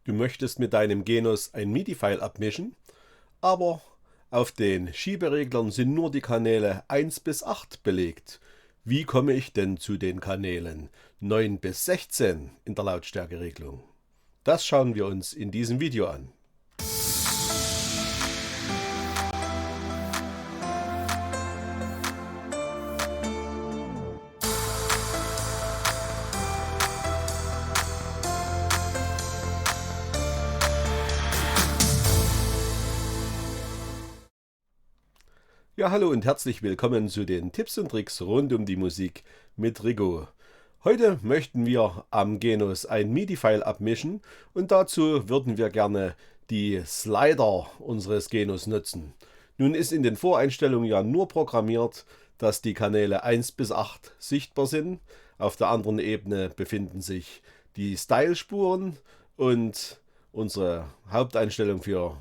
Du möchtest mit deinem Genus ein MIDI-File abmischen, aber auf den Schiebereglern sind nur die Kanäle 1 bis 8 belegt. Wie komme ich denn zu den Kanälen 9 bis 16 in der Lautstärkeregelung? Das schauen wir uns in diesem Video an. Ja, hallo und herzlich willkommen zu den Tipps und Tricks rund um die Musik mit Rigo. Heute möchten wir am Genus ein MIDI-File abmischen und dazu würden wir gerne die Slider unseres Genus nutzen. Nun ist in den Voreinstellungen ja nur programmiert, dass die Kanäle 1 bis 8 sichtbar sind. Auf der anderen Ebene befinden sich die Style-Spuren und unsere Haupteinstellung für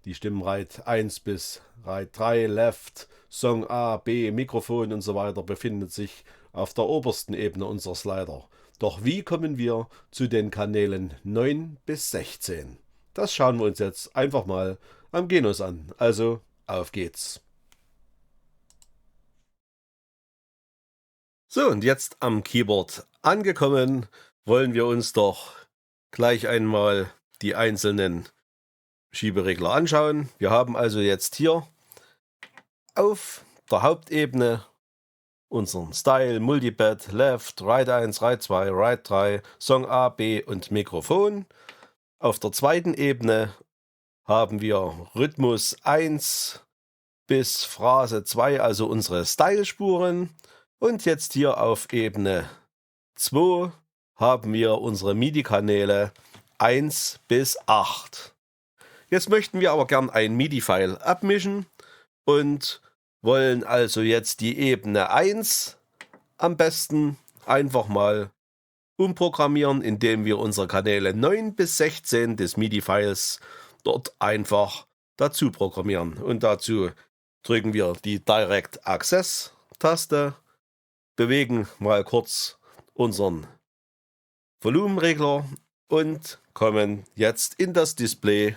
die Stimmenreit 1 bis Reit 3, Left, Song A, B, Mikrofon und so weiter befindet sich auf der obersten Ebene unserer Slider. Doch wie kommen wir zu den Kanälen 9 bis 16? Das schauen wir uns jetzt einfach mal am Genus an. Also, auf geht's. So, und jetzt am Keyboard angekommen, wollen wir uns doch gleich einmal die einzelnen Schieberegler anschauen. Wir haben also jetzt hier auf der Hauptebene unseren Style, Multipad, Left, Right 1, Right 2, Right 3, Song A, B und Mikrofon. Auf der zweiten Ebene haben wir Rhythmus 1 bis Phrase 2, also unsere Style-Spuren. Und jetzt hier auf Ebene 2 haben wir unsere MIDI-Kanäle 1 bis 8. Jetzt möchten wir aber gern ein MIDI-File abmischen und wollen also jetzt die Ebene 1 am besten einfach mal umprogrammieren, indem wir unsere Kanäle 9 bis 16 des MIDI-Files dort einfach dazu programmieren. Und dazu drücken wir die Direct Access Taste, bewegen mal kurz unseren Volumenregler und kommen jetzt in das Display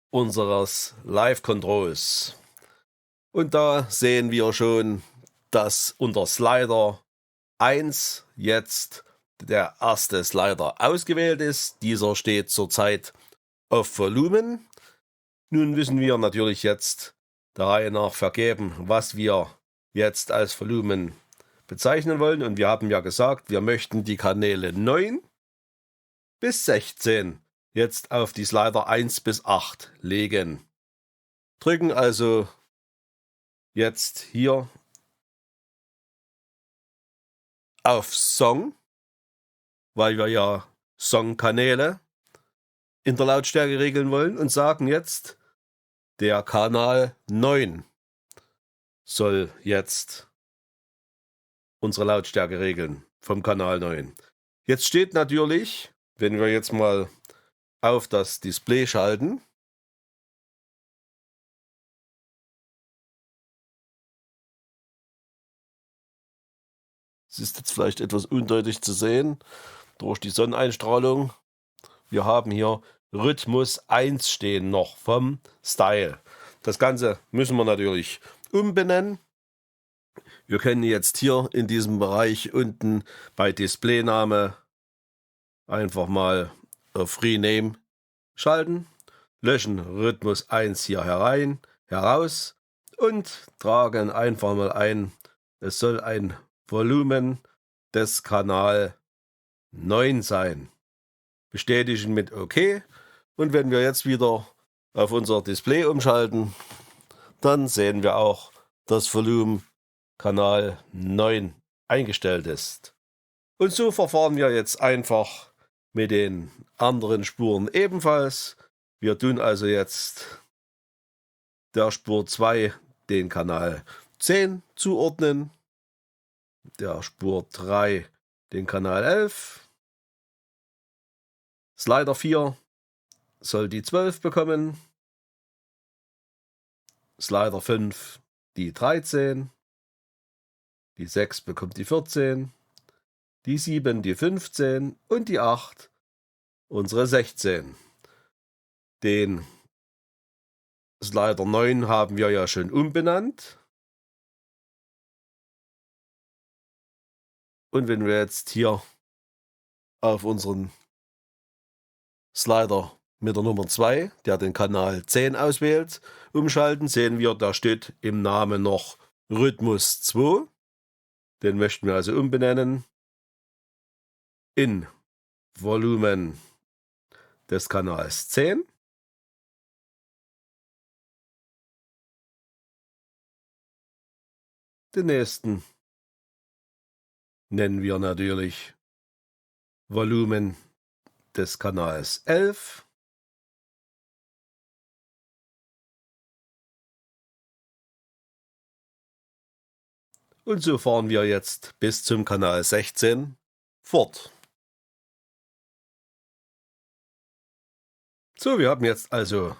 unseres Live Controls. Und da sehen wir schon, dass unter Slider 1 jetzt der erste Slider ausgewählt ist. Dieser steht zurzeit auf Volumen. Nun müssen wir natürlich jetzt der Reihe nach vergeben, was wir jetzt als Volumen bezeichnen wollen. Und wir haben ja gesagt, wir möchten die Kanäle 9 bis 16 jetzt auf die Slider 1 bis 8 legen. Drücken also jetzt hier auf Song, weil wir ja Songkanäle in der Lautstärke regeln wollen und sagen jetzt, der Kanal 9 soll jetzt unsere Lautstärke regeln vom Kanal 9. Jetzt steht natürlich, wenn wir jetzt mal auf das Display schalten, es ist jetzt vielleicht etwas undeutlich zu sehen durch die Sonneneinstrahlung. Wir haben hier Rhythmus 1 stehen noch vom Style. Das Ganze müssen wir natürlich umbenennen. Wir können jetzt hier in diesem Bereich unten bei Displayname einfach mal auf Rename schalten, löschen Rhythmus 1 hier herein, heraus und tragen einfach mal ein, es soll ein Volumen des Kanal 9 sein. Bestätigen mit OK. Und wenn wir jetzt wieder auf unser Display umschalten, dann sehen wir auch, dass Volumen Kanal 9 eingestellt ist. Und so verfahren wir jetzt einfach mit den anderen Spuren ebenfalls. Wir tun also jetzt der Spur 2 den Kanal 10 zuordnen, der Spur 3 den Kanal 11, Slider 4 soll die 12 bekommen, Slider 5 die 13, die 6 bekommt die 14, die 7 die 15 und die 8 unsere 16. Den Slider 9 haben wir ja schon umbenannt. Und wenn wir jetzt hier auf unseren Slider mit der Nummer 2, der den Kanal 10 auswählt, umschalten, sehen wir, da steht im Namen noch Rhythmus 2. Den möchten wir also umbenennen in Volumen des Kanals 10. Den nächsten nennen wir natürlich Volumen des Kanals 11. Und so fahren wir jetzt bis zum Kanal 16 fort. So, wir haben jetzt also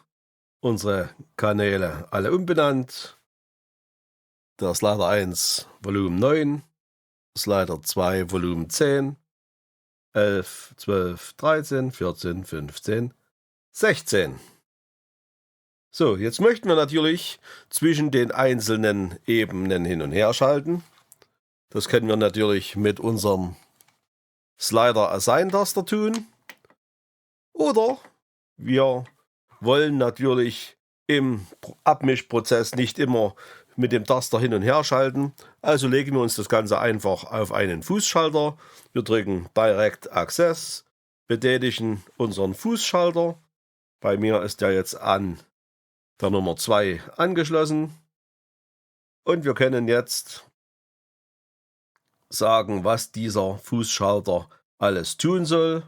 unsere Kanäle alle umbenannt. Der Slider 1 Volumen 9, Slider 2 Volumen 10, 11, 12, 13, 14, 15, 16. So, jetzt möchten wir natürlich zwischen den einzelnen Ebenen hin und her schalten. Das können wir natürlich mit unserem Slider Assign-Taster tun. Oder wir wollen natürlich im Abmischprozess nicht immer mit dem Taster hin und her schalten. Also legen wir uns das Ganze einfach auf einen Fußschalter. Wir drücken Direct Access, betätigen unseren Fußschalter. Bei mir ist der jetzt an der Nummer 2 angeschlossen. Und wir können jetzt sagen, was dieser Fußschalter alles tun soll.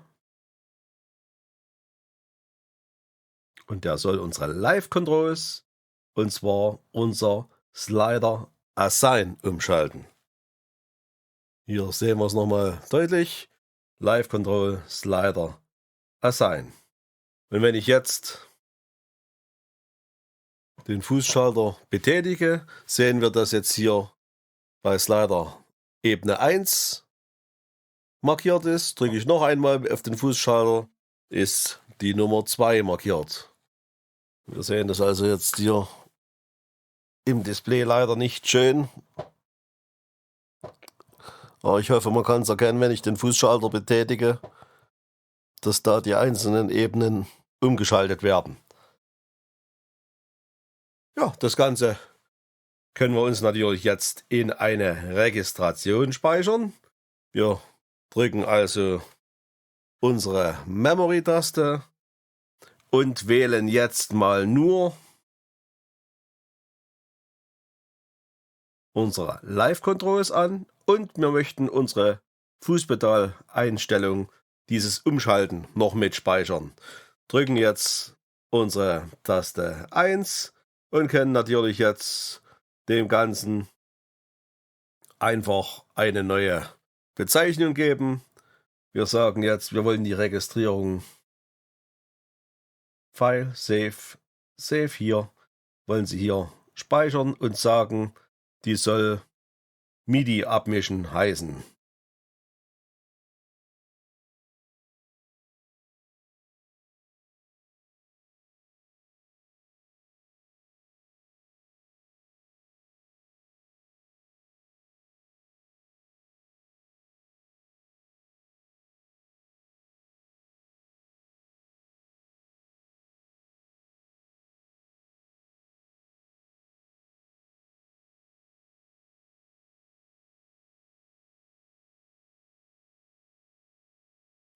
Und der soll unsere Live Controls, und zwar unser Slider Assign, umschalten. Hier sehen wir es nochmal deutlich. Live Control Slider Assign. Und wenn ich jetzt den Fußschalter betätige, sehen wir, dass jetzt hier bei Slider Ebene 1 markiert ist. Drücke ich noch einmal auf den Fußschalter, ist die Nummer 2 markiert. Wir sehen das also jetzt hier im Display leider nicht schön. Aber ich hoffe, man kann es erkennen, wenn ich den Fußschalter betätige, dass da die einzelnen Ebenen umgeschaltet werden. Ja, das Ganze können wir uns natürlich jetzt in eine Registration speichern. Wir drücken also unsere Memory-Taste und wählen jetzt mal nur unsere Live-Controls an und wir möchten unsere Fußpedal-Einstellung, dieses Umschalten, noch mit speichern. Drücken jetzt unsere Taste 1 und können natürlich jetzt dem Ganzen einfach eine neue Bezeichnung geben. Wir sagen jetzt, wir wollen die Registrierung File, Save hier, wollen Sie hier speichern und sagen, die soll MIDI abmischen heißen.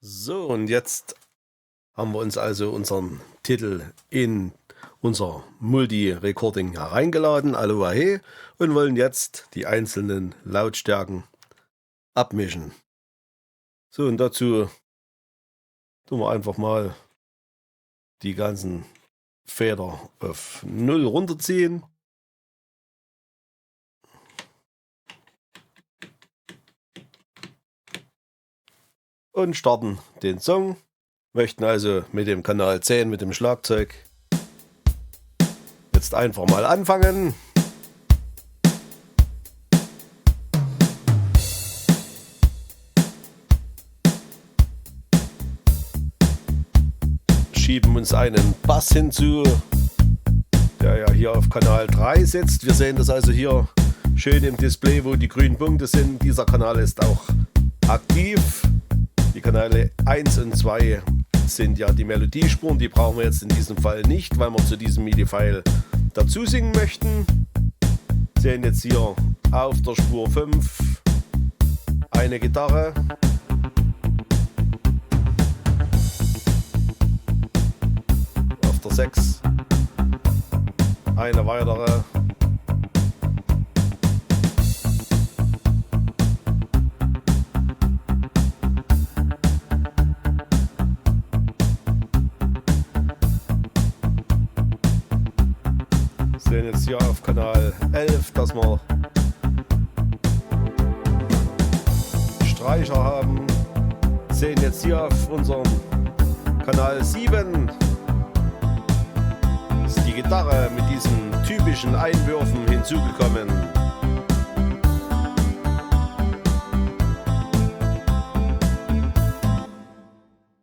So, und jetzt haben wir uns also unseren Titel in unser Multi-Recording hereingeladen, Aloha He, und wollen jetzt die einzelnen Lautstärken abmischen. So, und dazu tun wir einfach mal die ganzen Feder auf 0 runterziehen. Und starten den Song. Möchten also mit dem Kanal 10, mit dem Schlagzeug, jetzt einfach mal anfangen. schieben uns einen Bass hinzu, der ja hier auf Kanal 3 sitzt. Wir sehen das also hier schön im Display, wo die grünen Punkte sind. Dieser Kanal ist auch aktiv. Die Kanäle 1 und 2 sind ja die Melodiespuren, die brauchen wir jetzt in diesem Fall nicht, weil wir zu diesem MIDI-File dazu singen möchten. Wir sehen jetzt hier auf der Spur 5 eine Gitarre. Auf der 6 eine weitere. Wir sehen jetzt hier auf Kanal 11, dass wir Streicher haben. Wir sehen jetzt hier auf unserem Kanal 7 ist die Gitarre mit diesen typischen Einwürfen hinzugekommen.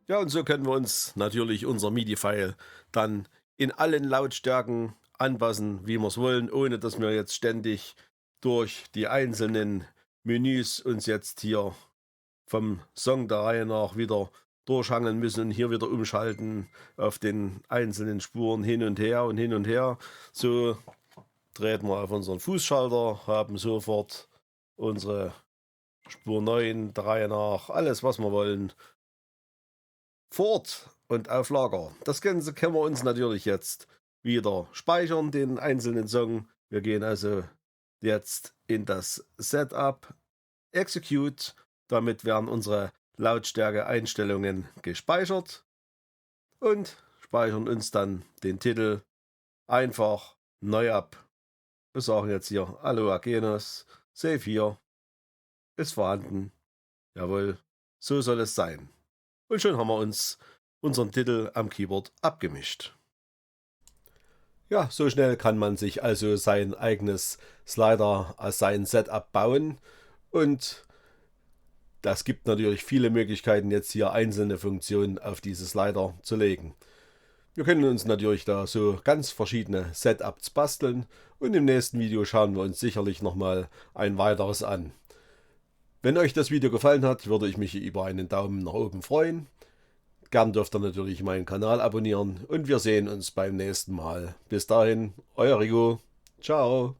Ja, und so können wir uns natürlich unser MIDI-File dann in allen Lautstärken anpassen, wie wir es wollen, ohne dass wir jetzt ständig durch die einzelnen Menüs uns jetzt hier vom Song der Reihe nach wieder durchhangeln müssen und hier wieder umschalten auf den einzelnen Spuren hin und her und hin und her. So treten wir auf unseren Fußschalter, haben sofort unsere Spur 9 der Reihe nach, alles was wir wollen, fort und auf Lager. Das Ganze können wir uns natürlich jetzt wieder speichern, den einzelnen Song. Wir gehen also jetzt in das Setup, Execute. Damit werden unsere Lautstärke-Einstellungen gespeichert und speichern uns dann den Titel einfach neu ab. Wir sagen jetzt hier Aloha Genos, Save hier, ist vorhanden. Jawohl, so soll es sein. Und schon haben wir uns unseren Titel am Keyboard abgemischt. Ja, so schnell kann man sich also sein eigenes Slider als sein Setup bauen und das gibt natürlich viele Möglichkeiten, jetzt hier einzelne Funktionen auf diese Slider zu legen. Wir können uns natürlich da so ganz verschiedene Setups basteln und im nächsten Video schauen wir uns sicherlich nochmal ein weiteres an. Wenn euch das Video gefallen hat, würde ich mich über einen Daumen nach oben freuen. Gern dürft ihr natürlich meinen Kanal abonnieren und wir sehen uns beim nächsten Mal. Bis dahin, euer Rigo. Ciao.